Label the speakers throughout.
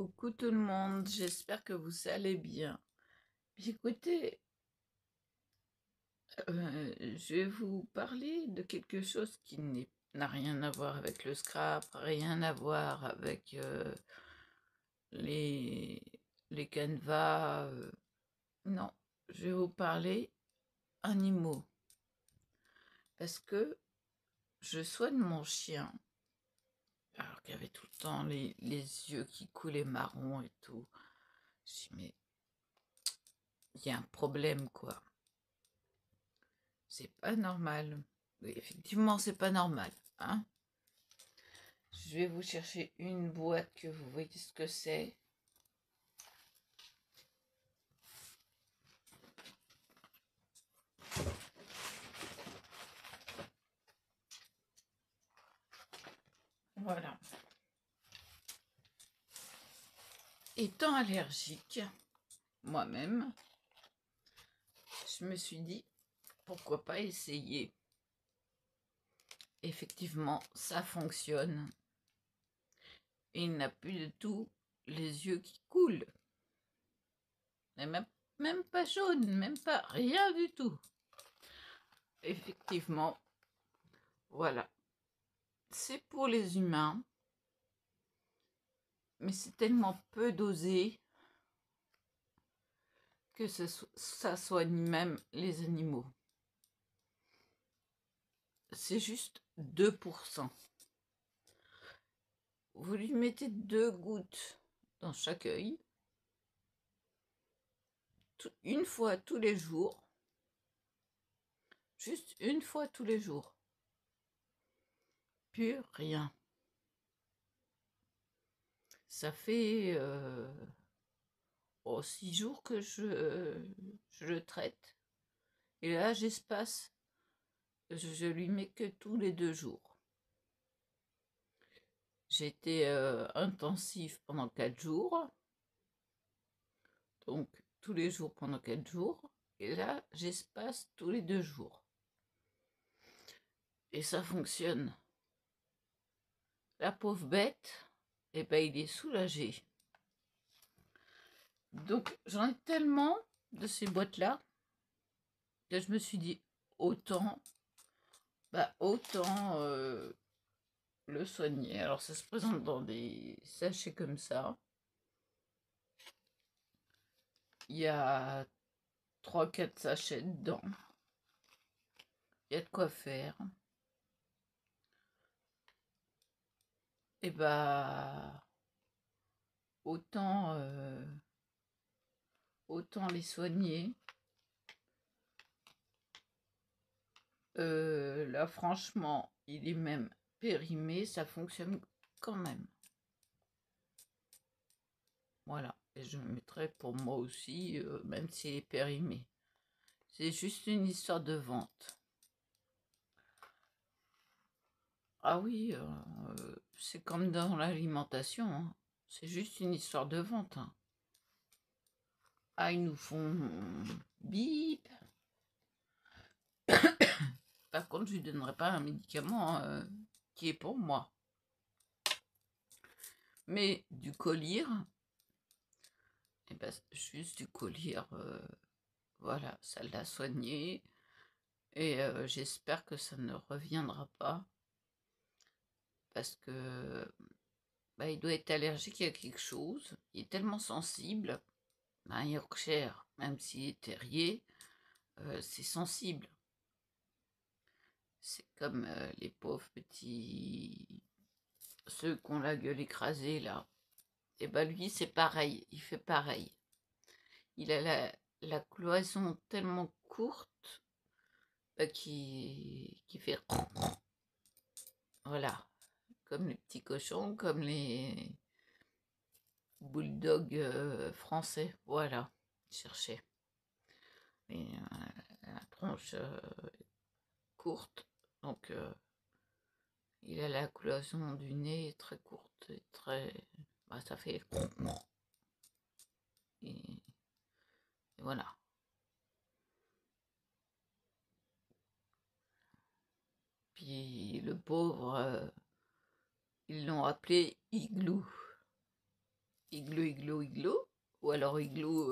Speaker 1: Coucou tout le monde, j'espère que vous allez bien. Puis écoutez, je vais vous parler de quelque chose qui n'a rien à voir avec le scrap, rien à voir avec les, les canevas. Non, je vais vous parler animaux. Parce que je soigne mon chien, alors qu'il avait tout le temps les yeux qui coulaient marron et tout. Je dis, mais il y a un problème, quoi. C'est pas normal. Oui, effectivement, c'est pas normal, hein. Je vais vous chercher une boîte que vous voyez ce que c'est. Voilà. Étant allergique, moi-même, je me suis dit, pourquoi pas essayer. Effectivement, ça fonctionne. Et il n'a plus de tout les yeux qui coulent. Et même pas jaune, même pas rien du tout. Effectivement, voilà. C'est pour les humains, mais c'est tellement peu dosé que ça soigne même les animaux. C'est juste 2%. Vous lui mettez 2 gouttes dans chaque œil, une fois tous les jours, juste une fois tous les jours. Plus rien. Ça fait 6 jours que je le traite. Et là, j'espace. Je lui mets que tous les 2 jours. J'étais intensif pendant 4 jours. Donc, tous les jours pendant 4 jours. Et là, j'espace tous les 2 jours. Et ça fonctionne. La pauvre bête, eh ben, il est soulagé. Donc, j'en ai tellement de ces boîtes-là que je me suis dit, autant le soigner. Alors, ça se présente dans des sachets comme ça. Il y a 3-4 sachets dedans. Il y a de quoi faire. Et bah, autant les soigner. Là, franchement, il est même périmé, ça fonctionne quand même. Voilà, et je le mettrai pour moi aussi, même s'il est périmé. C'est juste une histoire de vente. Ah oui, c'est comme dans l'alimentation, hein. C'est juste une histoire de vente, hein. Ah, ils nous font bip. Par contre, je lui donnerai pas un médicament qui est pour moi. Mais du collyre, et ben, juste du collyre, voilà, ça l'a soigné. Et j'espère que ça ne reviendra pas. Parce que il doit être allergique à quelque chose. Il est tellement sensible. Un Yorkshire, même s'il est terrier, c'est sensible. C'est comme les pauvres petits... Ceux qui ont la gueule écrasée, là. Et ben lui, c'est pareil. Il fait pareil. Il a la cloison tellement courte qui fait... Voilà. Comme les petits cochons, comme les bulldogs français. Voilà. Cherchez. Et la tronche courte. Donc, il a la cloison du nez très courte. Et très... ça fait... Et voilà. Puis le pauvre, ils l'ont appelé Igloo. Igloo, igloo, igloo. Ou alors igloo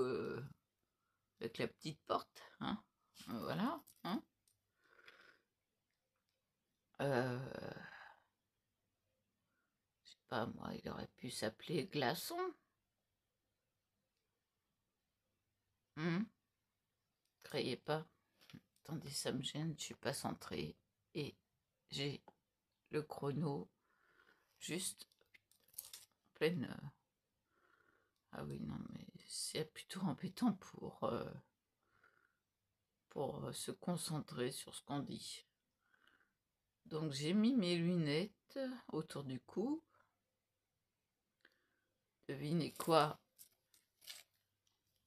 Speaker 1: avec la petite porte. Hein. Voilà. Hein. Je sais pas, moi, il aurait pu s'appeler glaçon. Créez pas. Attendez, ça me gêne, je suis pas centrée. Et j'ai le chrono juste pleine. Ah oui, non, mais c'est plutôt embêtant pour se concentrer sur ce qu'on dit. Donc j'ai mis mes lunettes autour du cou. Devinez quoi?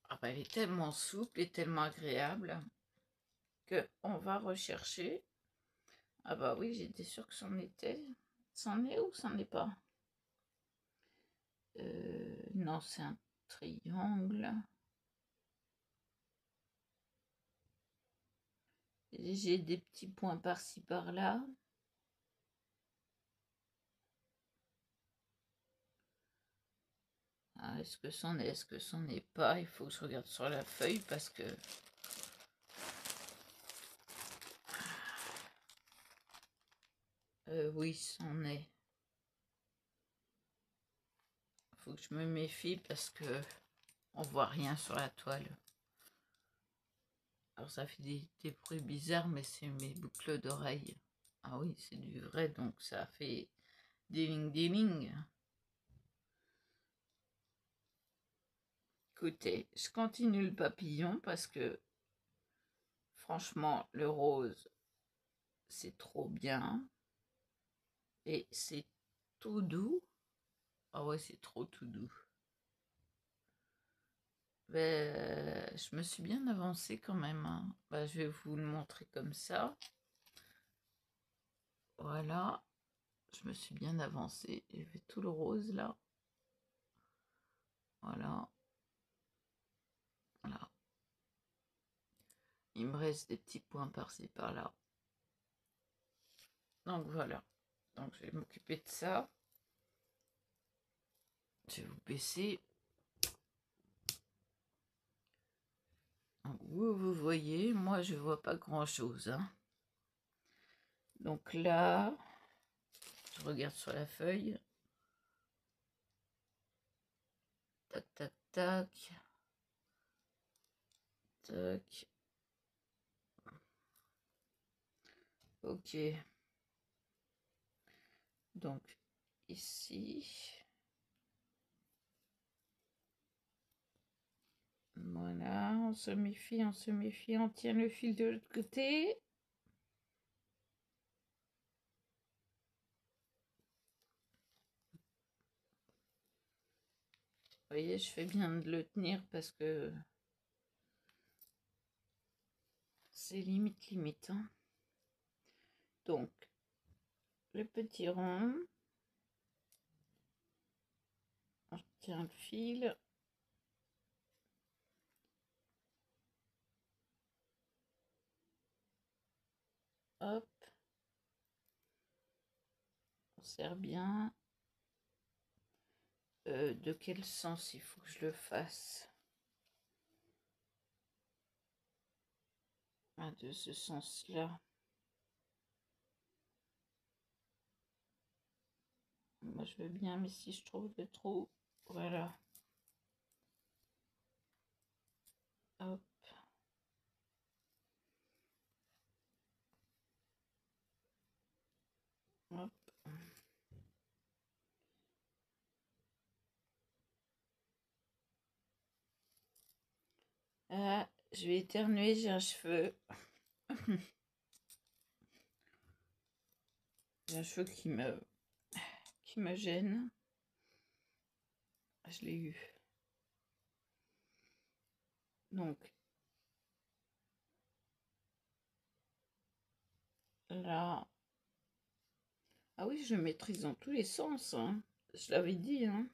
Speaker 1: Ah bah, elle est tellement souple et tellement agréable que on va rechercher. Ah bah oui, j'étais sûre que c'en était. C'en est ou c'en est pas? Non, c'est un triangle. J'ai des petits points par-ci par-là. Ah, est-ce que c'en est? Est-ce que c'en est pas? Il faut que je regarde sur la feuille parce que... oui, c'en est. Il faut que je me méfie parce que on voit rien sur la toile. Alors ça fait des bruits bizarres, mais c'est mes boucles d'oreilles. Ah oui, c'est du vrai, donc ça fait des lignes. Écoutez, je continue le papillon parce que franchement, le rose, c'est trop bien. Et c'est tout doux. Ah ouais, c'est trop tout doux. Ben, je me suis bien avancée quand même. Hein. Ben, je vais vous le montrer comme ça. Voilà. Je me suis bien avancée. J'ai fait tout le rose là. Voilà. Voilà. Il me reste des petits points par-ci par-là. Donc voilà. Donc je vais m'occuper de ça. Je vais vous baisser. Donc vous voyez, moi je vois pas grand-chose. Hein. Donc là, je regarde sur la feuille. Tac, tac, tac. Tac. Ok. Donc ici. Voilà, on se méfie, on tient le fil de l'autre côté. Vous voyez, je fais bien de le tenir parce que c'est limite. Hein. Donc, le petit rond. On tient le fil. Hop. On serre bien. De quel sens il faut que je le fasse? Ah, de ce sens-là. Moi, je veux bien, mais si je trouve le trou, voilà. Hop. Hop. Ah, je vais éternuer, j'ai un cheveu. J'ai un cheveu qui me gêne. Je l'ai eu. Donc, là. Ah oui, je maîtrise dans tous les sens. Hein. Je l'avais dit. Hein.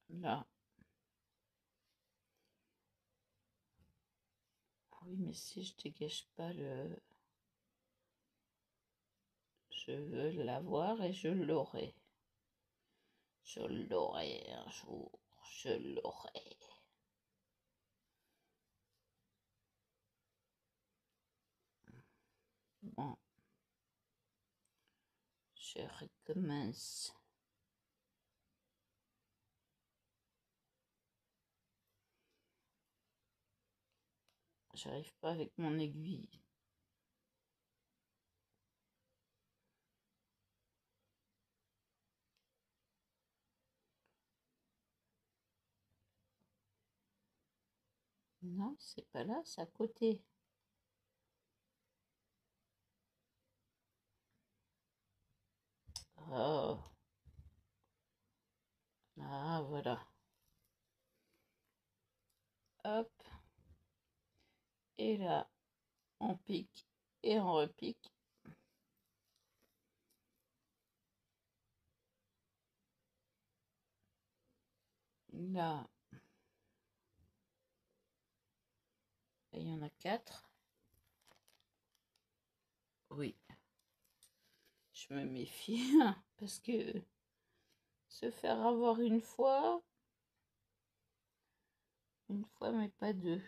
Speaker 1: Là. Oui, mais si je dégage pas le... Je veux l'avoir et je l'aurai. Je l'aurai un jour, je l'aurai. Bon, je recommence. J'arrive pas avec mon aiguille. Non, c'est pas là, c'est à côté. Oh. Ah, voilà. Hop. Et là, on pique et on repique. Là, il y en a 4. Oui. Je me méfie parce que se faire avoir une fois mais pas deux.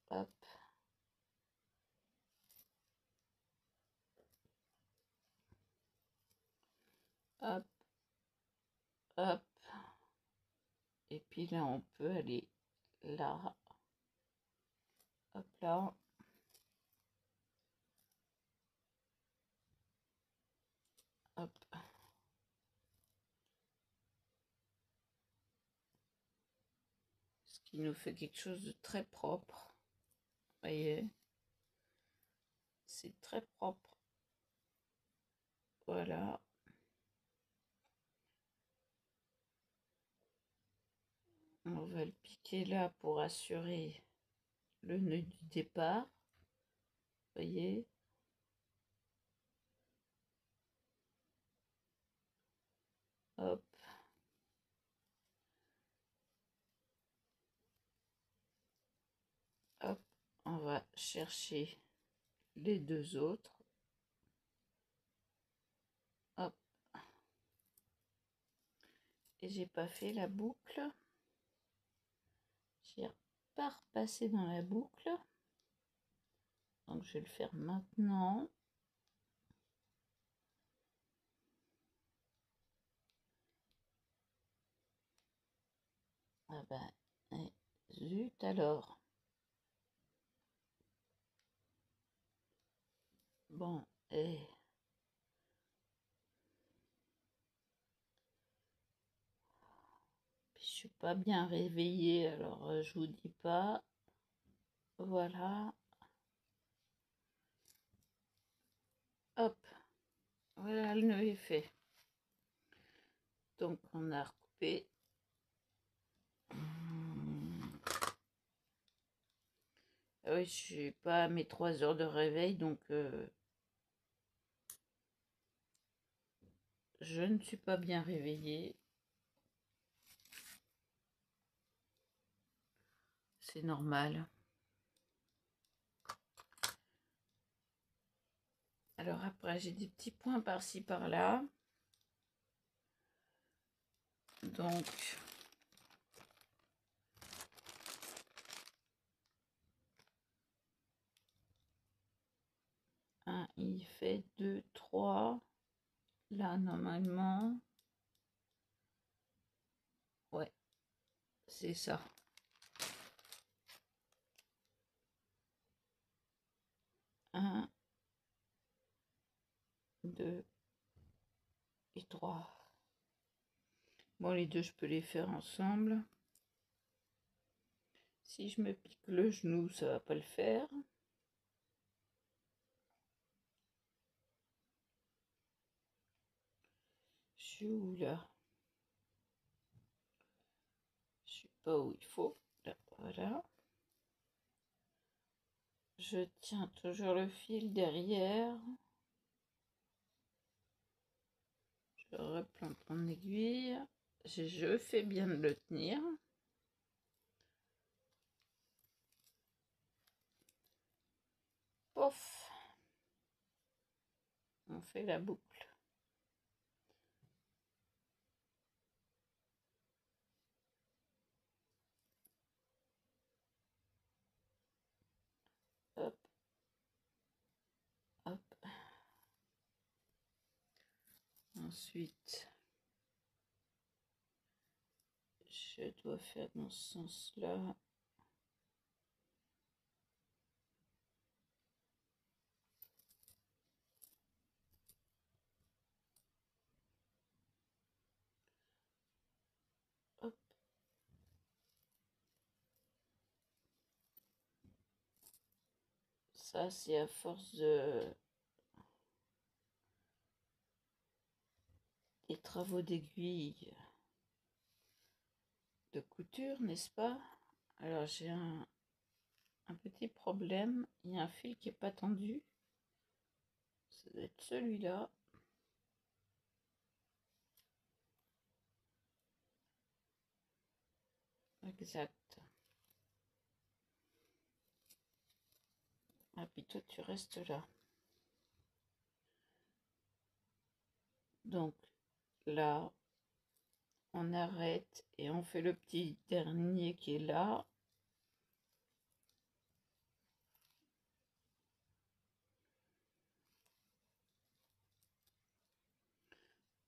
Speaker 1: Hop. Hop. Hop. Et puis là, on peut aller là. Hop là. Hop. Ce qui nous fait quelque chose de très propre. Vous voyez, c'est très propre. Voilà. On va le piquer là pour assurer le nœud du départ. Vous voyez. Hop. Hop. On va chercher les deux autres. Hop. Et j'ai pas fait la boucle. J'ai pas repassé dans la boucle. Donc je vais le faire maintenant. Ah ben, zut alors. Bon, et je suis pas bien réveillée, alors je vous dis pas. Voilà. Hop. Voilà, le nœud est fait. Donc on a recoupé. Ah oui, je suis pas à mes 3 heures de réveil, donc je ne suis pas bien réveillée. C'est normal. Alors après, j'ai des petits points par-ci, par-là. Donc, il fait 2, 3. Là, normalement, ouais, c'est ça. 1, 2 et 3. Bon, les deux, je peux les faire ensemble. Si je me pique le genou, ça va pas le faire. Je suis où là? Je suis pas où il faut. Là, voilà. Je tiens toujours le fil derrière. Je Je replante mon aiguille. Je fais bien de le tenir. Pouf. On fait la boucle. Hop. Hop. Ensuite, je dois faire dans ce sens-là. Hop. Ça, c'est à force des travaux d'aiguille de couture, n'est-ce pas? Alors, j'ai un petit problème. Il y a un fil qui n'est pas tendu. Ça doit être celui-là. Exact. Ah, puis toi, tu restes là. Donc, là, on arrête et on fait le petit dernier qui est là.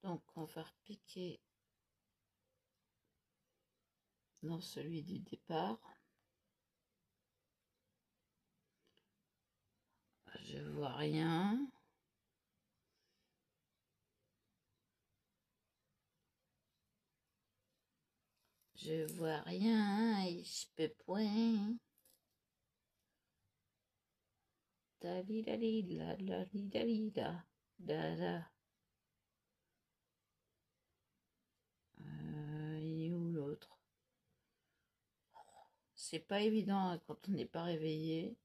Speaker 1: Donc, on va repiquer dans celui du départ. Je vois rien. Je vois rien et je peux point. Dalidalila, dalidalila, dada. Il est où l'autre? C'est pas évident hein, quand on n'est pas réveillé.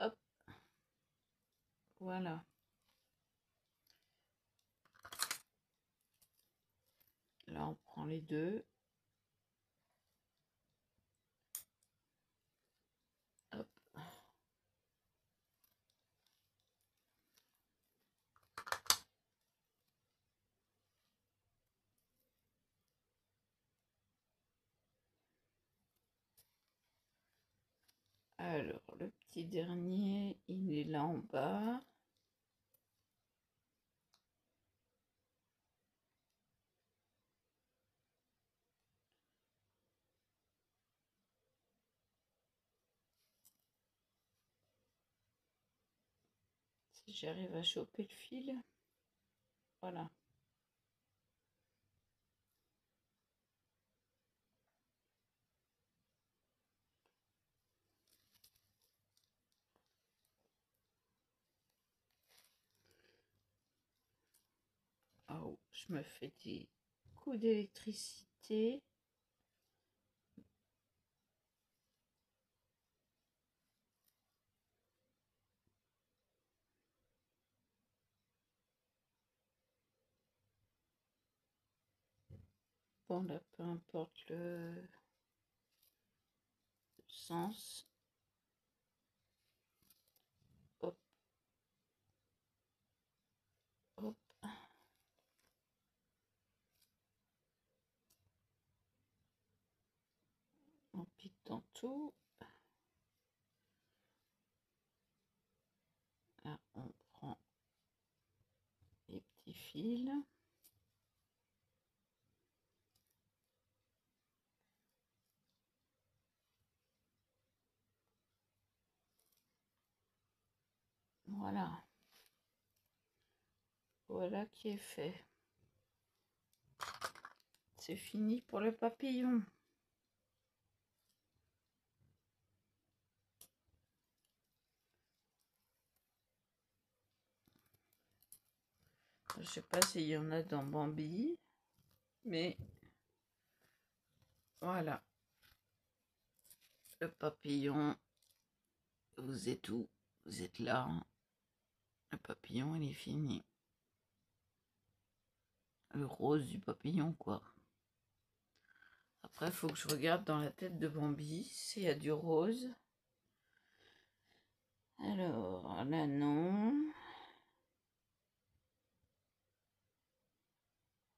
Speaker 1: Hop. Voilà. Là, on prend les deux. Hop. Alors, le petit dernier, il est là en bas. Si j'arrive à choper le fil. Voilà. Oh, je me fais des coups d'électricité. Bon, là, peu importe le sens. Hop. Hop. On pique dans tout. Là, on prend les petits fils. Voilà. Voilà qui est fait. C'est fini pour le papillon. Je sais pas s'il y en a dans Bambi, mais voilà. Le papillon, vous êtes où? Vous êtes là. Le papillon, il est fini. le rose du papillon, quoi. Après, il faut que je regarde dans la tête de Bambi s'il y a du rose. Alors, là, non.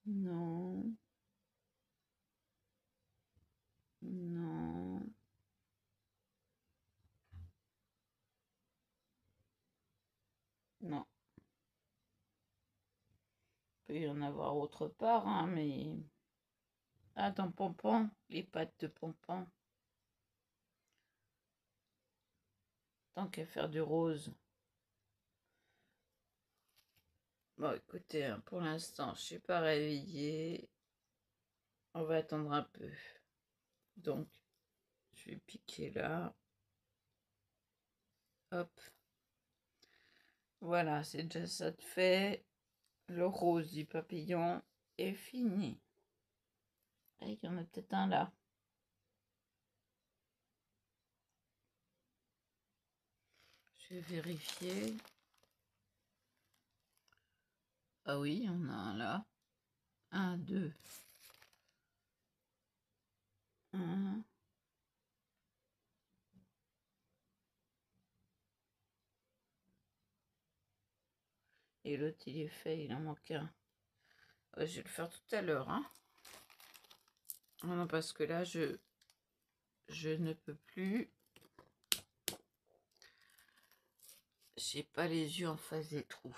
Speaker 1: Non. Non. Non. Il peut y en avoir autre part, hein, mais... Ah, dans Pampan, les pattes de Pampan. Tant qu'à faire du rose. Bon, écoutez, hein, pour l'instant, je suis pas réveillée. On va attendre un peu. Donc, je vais piquer là. Hop. Voilà, c'est déjà ça de fait. Le rose du papillon est fini. Et il y en a peut-être un là. Je vais vérifier. Ah oui, on a un là. 1, 2. 1. Et l'autre, il est fait, il en manque un. Ouais, je vais le faire tout à l'heure. Hein. Non, parce que là, je ne peux plus. J'ai pas les yeux en face des trous.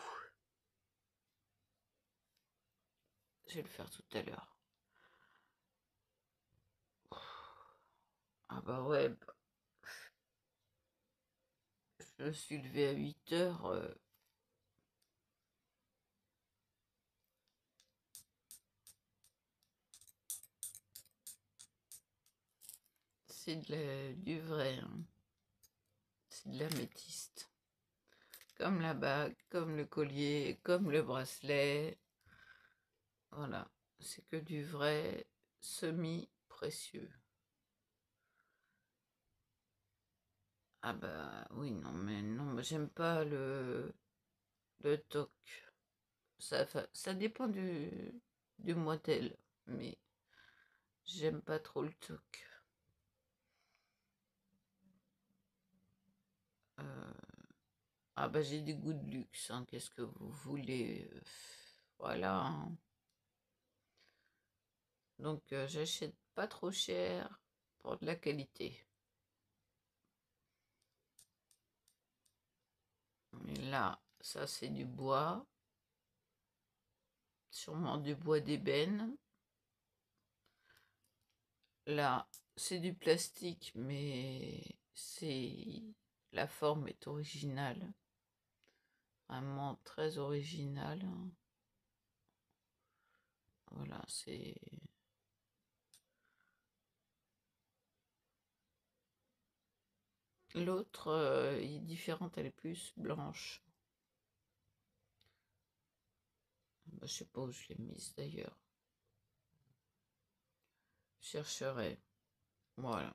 Speaker 1: Je vais le faire tout à l'heure. Ah bah ouais. Je me suis levée à 8 heures. C'est du vrai. Hein. C'est de l'améthyste. Comme la bague, comme le collier, comme le bracelet. Voilà. C'est que du vrai semi-précieux. Ah bah oui, non, mais j'aime pas le toc. Ça dépend du modèle, mais j'aime pas trop le toc. Ah bah j'ai des goûts de luxe, hein, qu'est-ce que vous voulez, voilà. Hein. Donc j'achète pas trop cher pour de la qualité. Et là, ça c'est du bois, sûrement du bois d'ébène. Là, c'est du plastique, mais la forme est originale. Vraiment très originale. Hein. Voilà, c'est... L'autre est différente, elle est plus blanche. Bah, je sais pas où je l'ai mise d'ailleurs. Je chercherai. Voilà.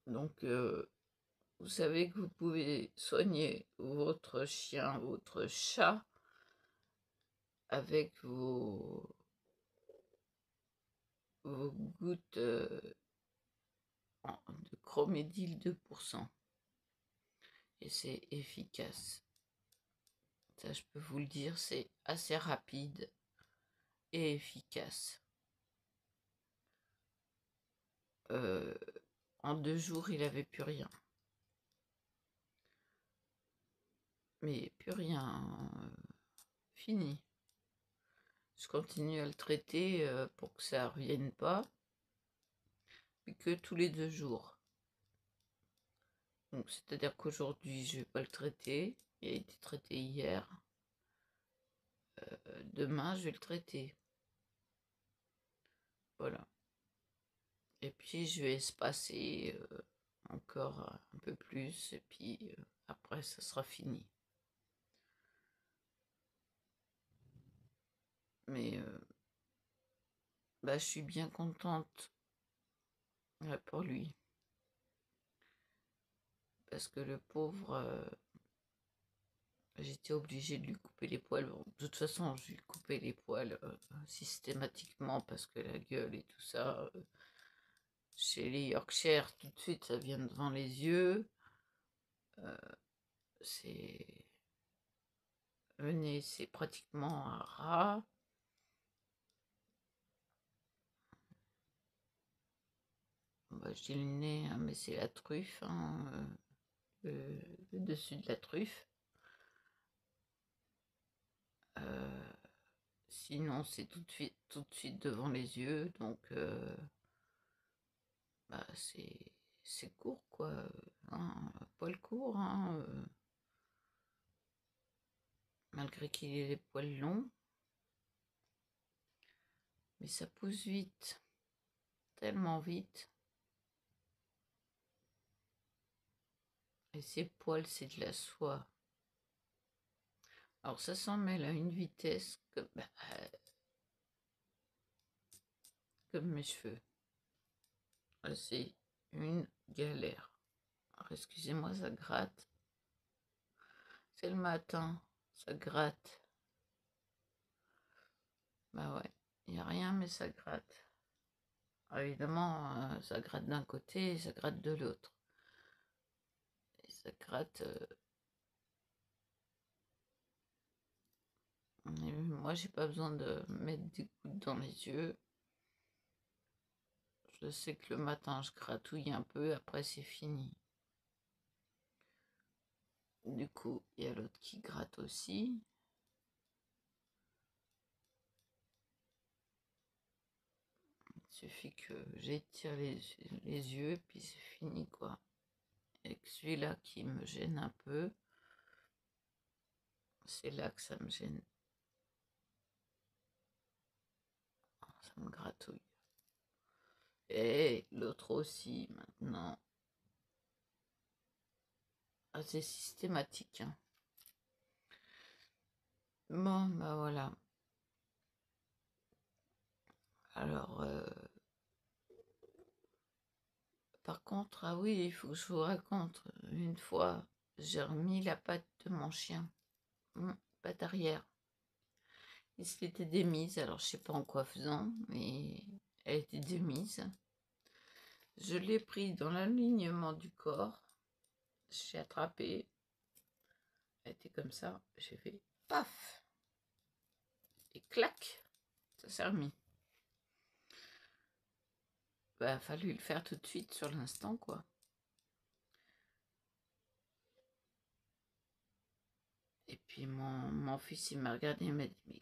Speaker 1: Donc, vous savez que vous pouvez soigner votre chien, votre chat avec vos gouttes de chromédyle 2%. Et c'est efficace. Ça, je peux vous le dire, c'est assez rapide et efficace. En 2 jours, il n'avait plus rien. Mais plus rien. Fini. Je continue à le traiter pour que ça ne revienne pas. Mais que tous les 2 jours. Donc, c'est-à-dire qu'aujourd'hui, je ne vais pas le traiter. Il a été traité hier. Demain, je vais le traiter. Voilà. Et puis, je vais espacer encore un peu plus. Et puis, après, ça sera fini. Mais bah, je suis bien contente pour lui. Parce que le pauvre, J'étais obligée de lui couper les poils. Bon, de toute façon, je lui coupais les poils systématiquement parce que la gueule et tout ça, chez les Yorkshire, tout de suite, ça vient devant les yeux. C'est le nez, c'est pratiquement un rat. Bah, je dis le nez, hein, mais c'est la truffe, hein, le dessus de la truffe. Sinon, c'est tout de suite devant les yeux, donc bah, c'est court, quoi. Hein, poil court, hein, malgré qu'il ait les poils longs. Mais ça pousse vite, tellement vite. Et ses poils, c'est de la soie. Alors ça s'en mêle à une vitesse comme mes cheveux. C'est une galère. Alors, excusez-moi, ça gratte. C'est le matin, ça gratte. Bah ouais, il n'y a rien, mais ça gratte. Alors, évidemment, ça gratte d'un côté et ça gratte de l'autre. Et ça gratte. Moi, j'ai pas besoin de mettre des gouttes dans les yeux. Je sais que le matin, je gratouille un peu, après c'est fini. Du coup, il y a l'autre qui gratte aussi. Il suffit que j'étire les yeux, puis c'est fini, quoi. Et que celui-là qui me gêne un peu, c'est là que ça me gêne. Ça me gratouille. Et l'autre aussi, maintenant. Ah, c'est systématique, hein. Bon, bah voilà. Alors, par contre, ah oui, il faut que je vous raconte. Une fois, j'ai remis la patte de mon chien. Patte arrière. Il s'était démise, alors je sais pas en quoi faisant, mais elle était démise. Je l'ai pris dans l'alignement du corps. J'ai attrapé. Elle était comme ça. J'ai fait paf. Et clac. Ça s'est remis. Bah, fallu le faire tout de suite sur l'instant, quoi. Et puis mon fils, il m'a regardé, il m'a dit, mais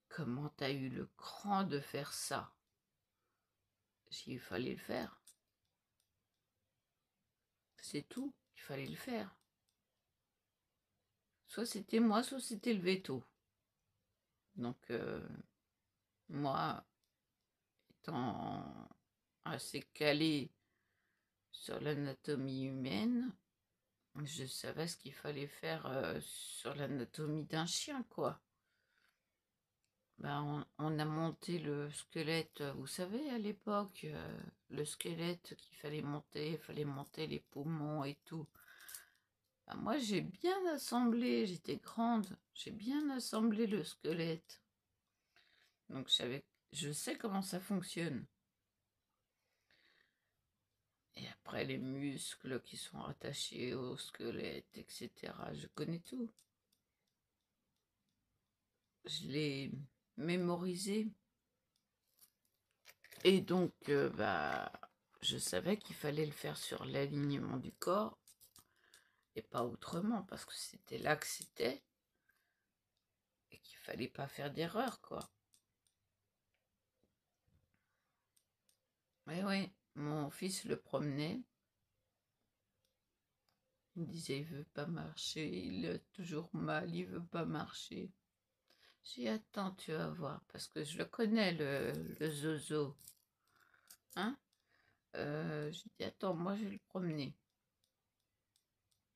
Speaker 1: comment t'as eu le cran de faire ça? J'ai dit, il fallait le faire. C'est tout, il fallait le faire. Soit c'était moi, soit c'était le veto. Donc, moi, étant assez calée sur l'anatomie humaine, je savais ce qu'il fallait faire sur l'anatomie d'un chien, quoi. Ben, on a monté le squelette, vous savez, à l'époque, le squelette qu'il fallait monter, il fallait monter les poumons et tout. Ben, moi, j'ai bien assemblé, j'étais grande, j'ai bien assemblé le squelette. Donc, je sais comment ça fonctionne. Et après, les muscles qui sont attachés au squelette, etc. Je connais tout. Je l'ai mémorisé. Et donc, bah, je savais qu'il fallait le faire sur l'alignement du corps et pas autrement, parce que c'était là que c'était et qu'il fallait pas faire d'erreur, quoi. Mais oui, mon fils le promenait. Il me disait, il veut pas marcher, il a toujours mal, il veut pas marcher. J'ai dit, attends, tu vas voir, parce que je le connais, le zozo. Hein? Je dis, attends, moi je vais le promener.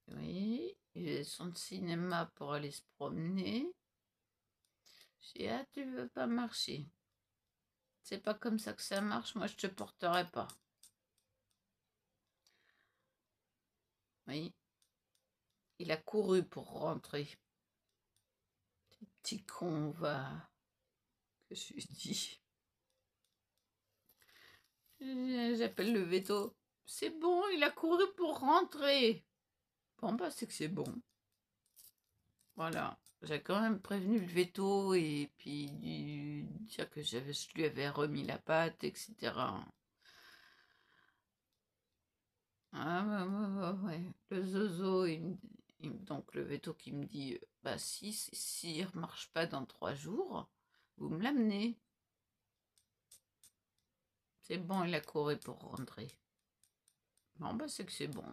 Speaker 1: Oui, il est son cinéma pour aller se promener. J'ai dit, ah, tu veux pas marcher? C'est pas comme ça que ça marche, moi je te porterai pas. Oui, il a couru pour rentrer. Petit con, va. Que je lui dis. J'appelle le veto. C'est bon, il a couru pour rentrer. Bon, bah, c'est que c'est bon. Voilà. J'ai quand même prévenu le veto et puis dire que je lui avais remis la pâte, etc. Ah, ouais. Le zozo, donc le veto qui me dit, bah si il ne marche pas dans 3 jours, vous me l'amenez. C'est bon, il a couru pour rentrer. Bon, bah c'est que c'est bon.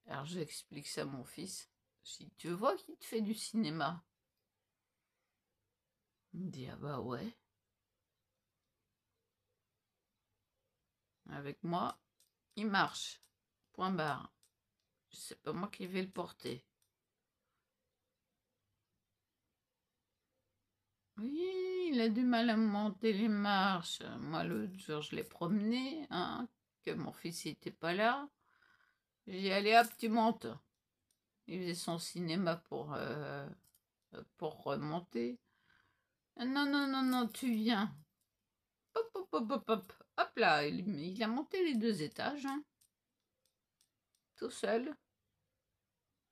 Speaker 1: Alors j'explique ça à mon fils. Je dis, tu vois qu'il te fait du cinéma? Il me dit, ah bah ouais. Avec moi, il marche. Point barre. C'est pas moi qui vais le porter. Oui, il a du mal à monter les marches. Moi, l'autre jour, je l'ai promené, hein, que mon fils n'était pas là. J'ai dit, allez hop, tu montes. Il faisait son cinéma pour remonter. Non, non, non, non, tu viens. Hop, hop, hop, hop, hop. Hop là, il a monté les 2 étages, hein, tout seul.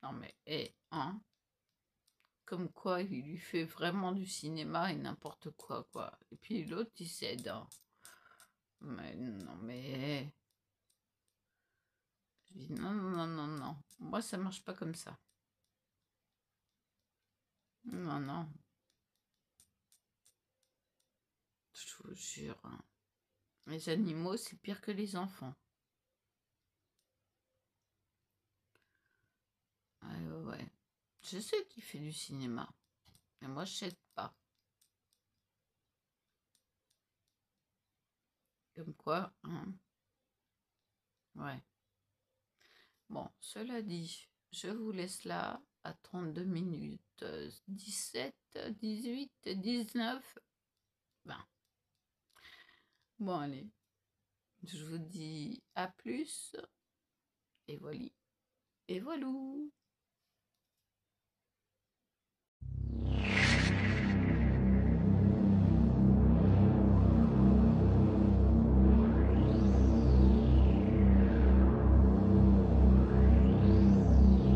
Speaker 1: Non mais, hein, comme quoi il lui fait vraiment du cinéma et n'importe quoi, quoi. Et puis l'autre, il cède, hein. Mais non, mais... Je dis non, non, non, non. Moi, ça marche pas comme ça. Non, non. Je vous jure, hein. Les animaux, c'est pire que les enfants. Ouais, ouais, ouais. Je sais qu'il fait du cinéma. Mais moi, je sais pas. Comme quoi, hein. Ouais. Bon, cela dit, je vous laisse là à 32 minutes 17, 18, 19, 20. Bon, allez. Je vous dis à plus. Et voilà. Et voilou.